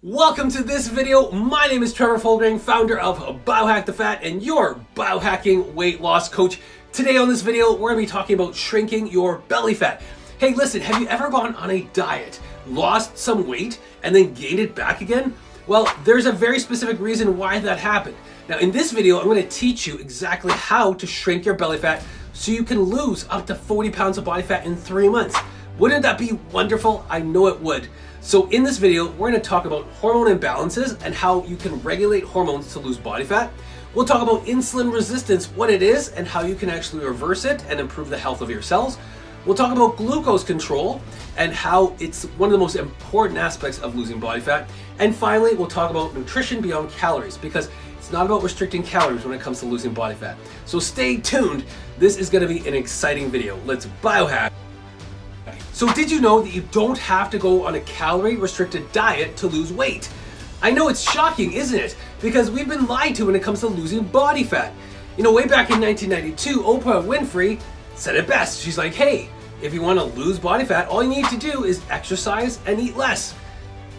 Welcome to this video. My name is Trevor, founder of Biohack the Fat and your biohacking weight loss coach. Today on this video, we're going to be talking about shrinking your belly fat. Hey, listen, have you ever gone on a diet, lost some weight, and then gained it back again? Well, there's a very specific reason why that happened. Now, in this video, I'm going to teach you exactly how to shrink your belly fat so you can lose up to 40 pounds of body fat in 3 months. Wouldn't that be wonderful? I know it would. So in this video, we're going to talk about hormone imbalances and how you can regulate hormones to lose body fat. We'll talk about insulin resistance, what it is, and how you can actually reverse it and improve the health of your cells. We'll talk about glucose control and how it's one of the most important aspects of losing body fat. And finally, we'll talk about nutrition beyond calories, because it's not about restricting calories when it comes to losing body fat. So stay tuned. This is going to be an exciting video. Let's biohack. So did you know that you don't have to go on a calorie restricted diet to lose weight? I know it's shocking, isn't it? Because we've been lied to when it comes to losing body fat. You know, way back in 1992, Oprah Winfrey said it best. She's like, hey, if you want to lose body fat, all you need to do is exercise and eat less.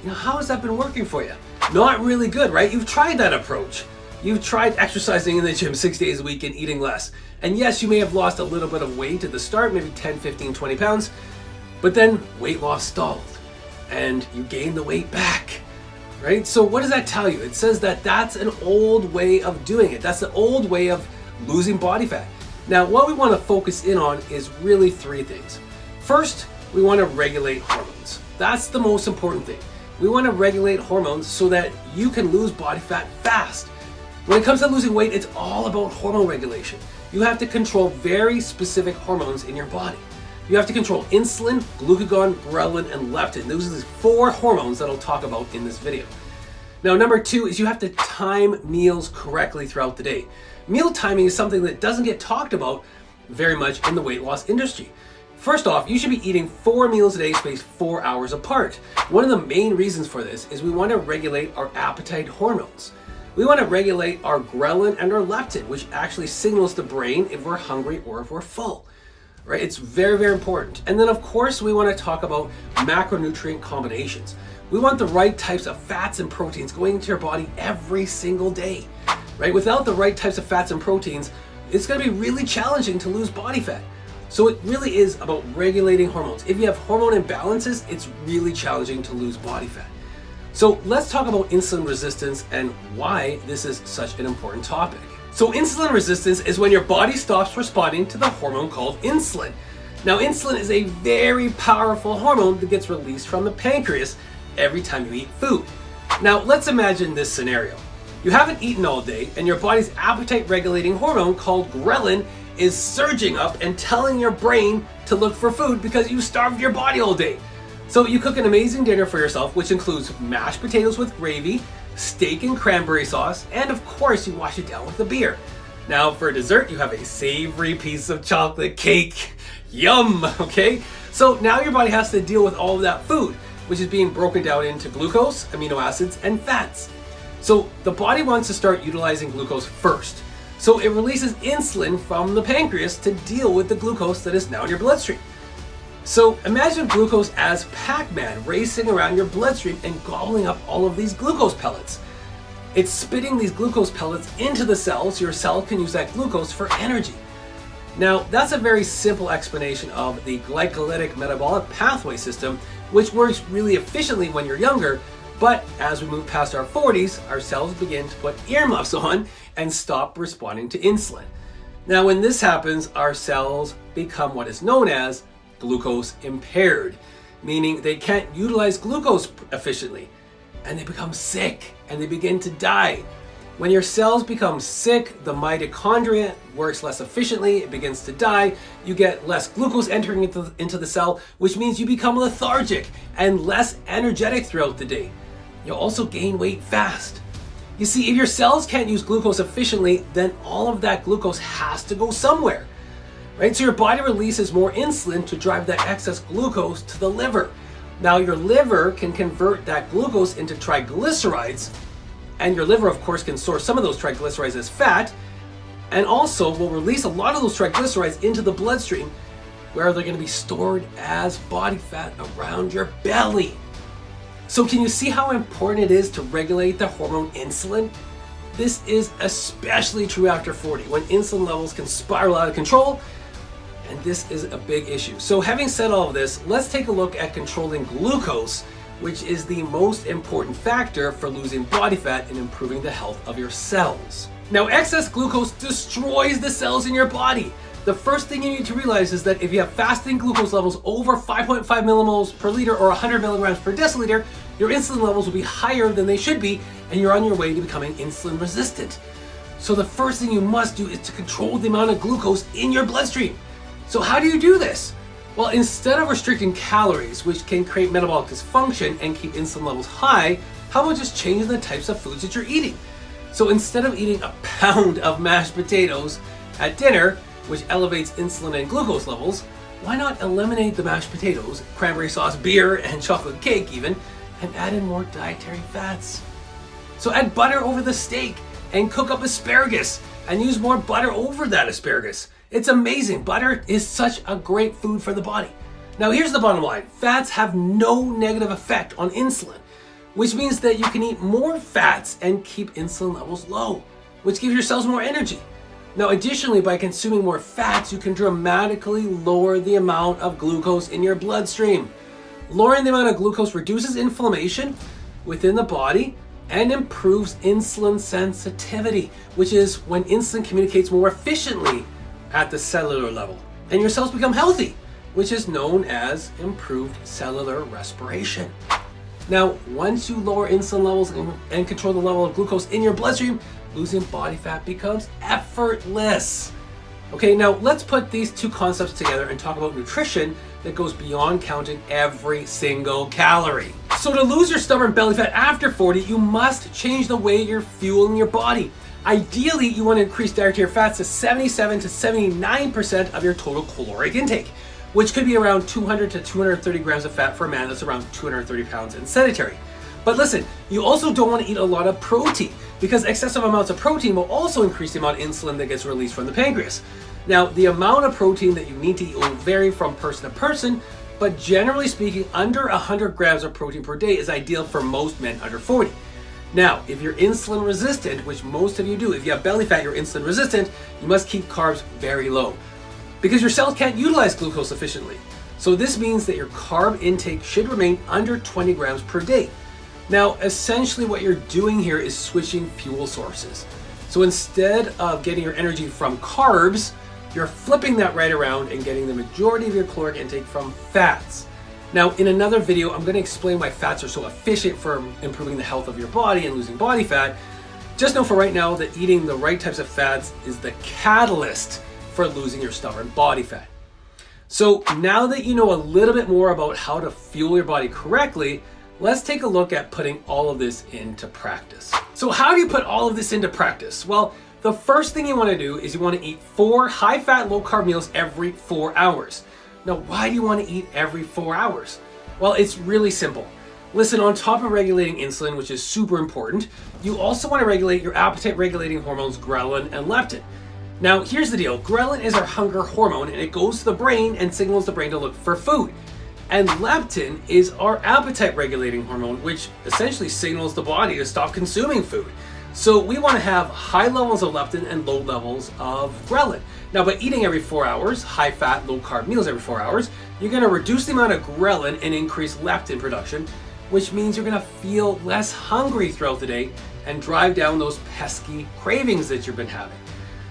You know, how has that been working for you? Not really good, right? You've tried that approach. You've tried exercising in the gym 6 days a week and eating less. And yes, you may have lost a little bit of weight at the start, maybe 10, 15, 20 pounds. But then weight loss stalled and you gained the weight back, right? So what does that tell you? It says that that's an old way of doing it. That's the old way of losing body fat. Now, what we want to focus in on is really 3 things. First, we want to regulate hormones. That's the most important thing. We want to regulate hormones so that you can lose body fat fast. When it comes to losing weight, it's all about hormone regulation. You have to control very specific hormones in your body. You have to control insulin, glucagon, ghrelin, and leptin. Those are the 4 hormones that I'll talk about in this video. Now, number 2 is you have to time meals correctly throughout the day. Meal timing is something that doesn't get talked about very much in the weight loss industry. First off, you should be eating 4 meals a day spaced 4 hours apart. One of the main reasons for this is we want to regulate our appetite hormones. We want to regulate our ghrelin and our leptin, which actually signals the brain if we're hungry or if we're full. Right? It's very, very important. And then of course we want to talk about macronutrient combinations. We want the right types of fats and proteins going into your body every single day, right? Without the right types of fats and proteins, it's going to be really challenging to lose body fat. So it really is about regulating hormones. If you have hormone imbalances, it's really challenging to lose body fat. So let's talk about insulin resistance and why this is such an important topic. So insulin resistance is when your body stops responding to the hormone called insulin. Now, insulin is a very powerful hormone that gets released from the pancreas every time you eat food. Now, let's imagine this scenario. You haven't eaten all day and your body's appetite regulating hormone called ghrelin is surging up and telling your brain to look for food because you starved your body all day. So you cook an amazing dinner for yourself, which includes mashed potatoes with gravy, steak and cranberry sauce, and of course you wash it down with a beer. Now for dessert, you have a savory piece of chocolate cake. Yum, okay? So now your body has to deal with all of that food, which is being broken down into glucose, amino acids, and fats. So the body wants to start utilizing glucose first. So it releases insulin from the pancreas to deal with the glucose that is now in your bloodstream. So imagine glucose as Pac-Man racing around your bloodstream and gobbling up all of these glucose pellets. It's spitting these glucose pellets into the cells so your cell can use that glucose for energy. Now, that's a very simple explanation of the glycolytic metabolic pathway system, which works really efficiently when you're younger, but as we move past our 40s, our cells begin to put earmuffs on and stop responding to insulin. Now, when this happens, our cells become what is known as glucose impaired, meaning they can't utilize glucose efficiently and they become sick and they begin to die. When your cells become sick, the mitochondria works less efficiently, it begins to die, you get less glucose entering into the cell, which means you become lethargic and less energetic throughout the day. You'll also gain weight fast. You see, if your cells can't use glucose efficiently, then all of that glucose has to go somewhere. Right? So your body releases more insulin to drive that excess glucose to the liver. Now your liver can convert that glucose into triglycerides, and your liver of course can store some of those triglycerides as fat, and also will release a lot of those triglycerides into the bloodstream where they're going to be stored as body fat around your belly. So can you see how important it is to regulate the hormone insulin? This is especially true after 40, when insulin levels can spiral out of control, and this is a big issue. So having said all of this, let's take a look at controlling glucose, which is the most important factor for losing body fat and improving the health of your cells. Now, excess glucose destroys the cells in your body. The first thing you need to realize is that if you have fasting glucose levels over 5.5 millimoles per liter or 100 milligrams per deciliter, your insulin levels will be higher than they should be, and you're on your way to becoming insulin resistant. So the first thing you must do is to control the amount of glucose in your bloodstream. So how do you do this? Well, instead of restricting calories, which can create metabolic dysfunction and keep insulin levels high, how about just changing the types of foods that you're eating? So instead of eating a pound of mashed potatoes at dinner, which elevates insulin and glucose levels, why not eliminate the mashed potatoes, cranberry sauce, beer, and chocolate cake even, and add in more dietary fats? So add butter over the steak and cook up asparagus and use more butter over that asparagus. It's amazing. Butter is such a great food for the body. Now here's the bottom line. Fats have no negative effect on insulin, which means that you can eat more fats and keep insulin levels low, which gives your cells more energy. Now, additionally, by consuming more fats, you can dramatically lower the amount of glucose in your bloodstream. Lowering the amount of glucose reduces inflammation within the body and improves insulin sensitivity, which is when insulin communicates more efficiently at the cellular level, and your cells become healthy, which is known as improved cellular respiration. Now, once you lower insulin levels and control the level of glucose in your bloodstream, losing body fat becomes effortless. Okay, now let's put these two concepts together and talk about nutrition that goes beyond counting every single calorie. So to lose your stubborn belly fat after 40, you must change the way you're fueling your body. Ideally, you want to increase dietary fats to 77 to 79% of your total caloric intake, which could be around 200 to 230 grams of fat for a man that's around 230 pounds and sedentary. But listen, you also don't want to eat a lot of protein, because excessive amounts of protein will also increase the amount of insulin that gets released from the pancreas. Now, the amount of protein that you need to eat will vary from person to person, but generally speaking, under 100 grams of protein per day is ideal for most men under 40. Now, if you're insulin resistant, which most of you do, if you have belly fat, you're insulin resistant, you must keep carbs very low, because your cells can't utilize glucose efficiently. So this means that your carb intake should remain under 20 grams per day. Now, essentially what you're doing here is switching fuel sources. So instead of getting your energy from carbs, you're flipping that right around and getting the majority of your caloric intake from fats. Now, in another video, I'm going to explain why fats are so efficient for improving the health of your body and losing body fat. Just know for right now that eating the right types of fats is the catalyst for losing your stubborn body fat. So now that you know a little bit more about how to fuel your body correctly, let's take a look at putting all of this into practice. So how do you put all of this into practice? Well, the first thing you want to do is you want to eat 4 high-fat, low-carb meals every 4 hours. Now, why do you want to eat every 4 hours? Well, it's really simple. Listen, on top of regulating insulin, which is super important, you also want to regulate your appetite-regulating hormones, Ghrelin and Leptin. Now, here's the deal. Ghrelin is our hunger hormone, and it goes to the brain and signals the brain to look for food. And leptin is our appetite-regulating hormone, which essentially signals the body to stop consuming food. So we want to have high levels of leptin and low levels of ghrelin. Now, by eating every 4 hours, high-fat, low-carb meals every 4 hours, you're going to reduce the amount of ghrelin and increase leptin production, which means you're going to feel less hungry throughout the day and drive down those pesky cravings that you've been having.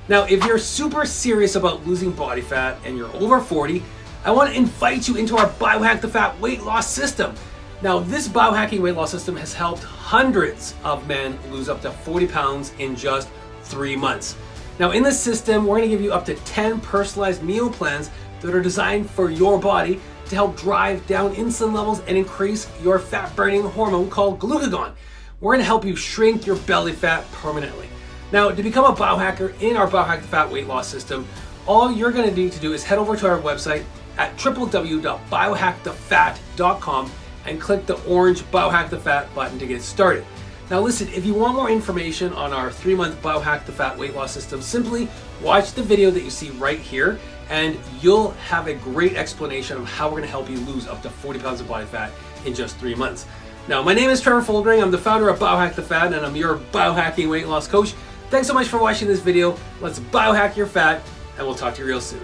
Now, if you're super serious about losing body fat and you're over 40, I want to invite you into our Biohack the Fat weight loss system. Now, this biohacking weight loss system has helped hundreds of men lose up to 40 pounds in just 3 months. Now, in this system, we're going to give you up to 10 personalized meal plans that are designed for your body to help drive down insulin levels and increase your fat-burning hormone called Glucagon. We're going to help you shrink your belly fat permanently. Now, to become a biohacker in our Biohack the Fat weight loss system, all you're going to need to do is head over to our website at www.biohackthefat.com and click the orange Biohack the Fat button to get started. Now listen, if you want more information on our 3-month Biohack the Fat weight loss system, simply watch the video that you see right here and you'll have a great explanation of how we're going to help you lose up to 40 pounds of body fat in just 3 months. Now, my name is Trevor Foldring. I'm the founder of Biohack the Fat, and I'm your biohacking weight loss coach. Thanks so much for watching this video. Let's biohack your fat, and we'll talk to you real soon.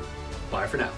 Bye for now.